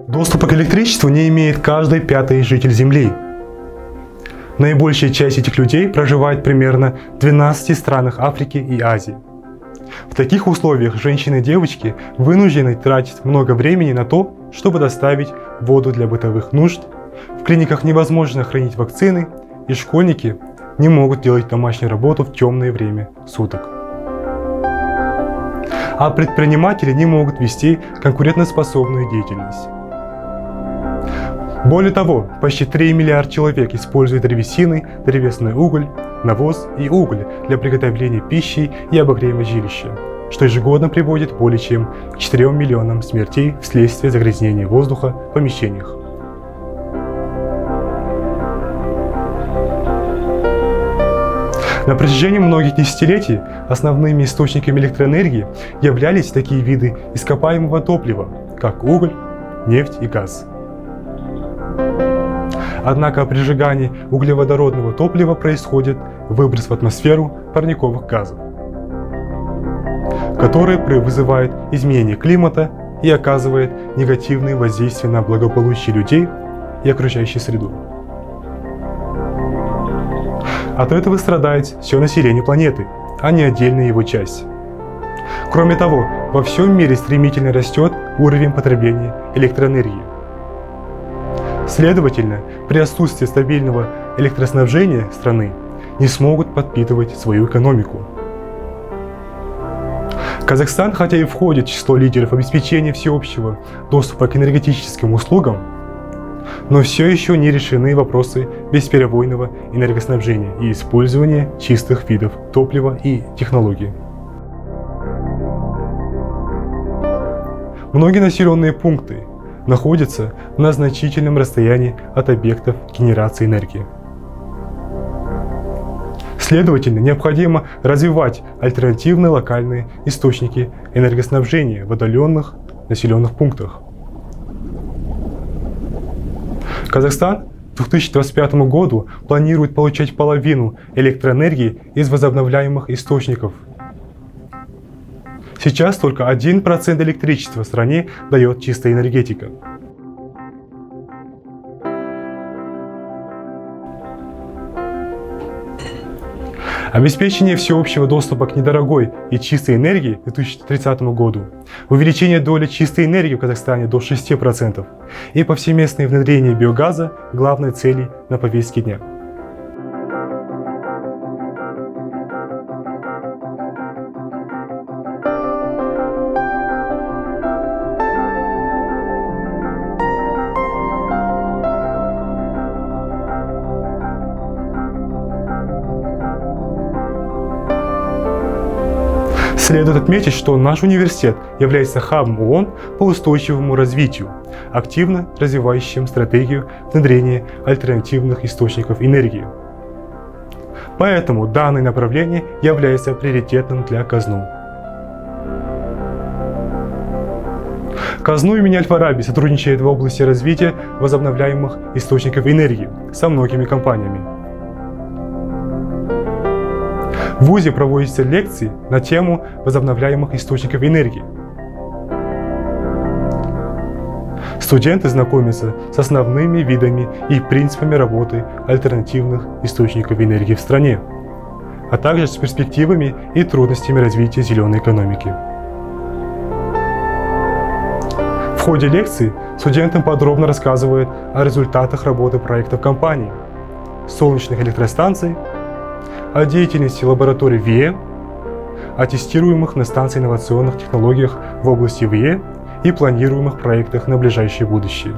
Доступа к электричеству не имеет каждый пятый житель Земли. Наибольшая часть этих людей проживает примерно в 12 странах Африки и Азии. В таких условиях женщины и девочки вынуждены тратить много времени на то, чтобы доставить воду для бытовых нужд, в клиниках невозможно хранить вакцины, и школьники не могут делать домашнюю работу в темное время суток. А предприниматели не могут вести конкурентоспособную деятельность. Более того, почти 3 миллиарда человек используют древесины, древесный уголь, навоз и уголь для приготовления пищи и обогрева жилища, что ежегодно приводит более чем к 4 миллионам смертей вследствие загрязнения воздуха в помещениях. На протяжении многих десятилетий основными источниками электроэнергии являлись такие виды ископаемого топлива, как уголь, нефть и газ. Однако при сжигании углеводородного топлива происходит выброс в атмосферу парниковых газов, который вызывает изменение климата и оказывает негативные воздействия на благополучие людей и окружающую среду. От этого страдает все население планеты, а не отдельная его часть. Кроме того, во всем мире стремительно растет уровень потребления электроэнергии. Следовательно, при отсутствии стабильного электроснабжения страны не смогут подпитывать свою экономику. Казахстан, хотя и входит в число лидеров обеспечения всеобщего доступа к энергетическим услугам, но все еще не решены вопросы бесперебойного энергоснабжения и использования чистых видов топлива и технологий. Многие населенные пункты находятся на значительном расстоянии от объектов генерации энергии. Следовательно, необходимо развивать альтернативные локальные источники энергоснабжения в отдаленных населенных пунктах. Казахстан к 2025 году планирует получать половину электроэнергии из возобновляемых источников. Сейчас только 1% электричества в стране дает чистая энергетика. Обеспечение всеобщего доступа к недорогой и чистой энергии к 2030 году, увеличение доли чистой энергии в Казахстане до 6% и повсеместное внедрение биогаза – главной цели на повестке дня. Следует отметить, что наш университет является хабом ООН по устойчивому развитию, активно развивающим стратегию внедрения альтернативных источников энергии. Поэтому данное направление является приоритетным для КАЗНУ. КАЗНУ имени Аль-Фараби сотрудничает в области развития возобновляемых источников энергии со многими компаниями. В ВУЗе проводятся лекции на тему возобновляемых источников энергии. Студенты знакомятся с основными видами и принципами работы альтернативных источников энергии в стране, а также с перспективами и трудностями развития зеленой экономики. В ходе лекции студентам подробно рассказывают о результатах работы проектов компаний, солнечных электростанций, о деятельности лабораторий ВИЭ, о тестируемых на станции инновационных технологиях в области ВИЭ и планируемых проектах на ближайшее будущее.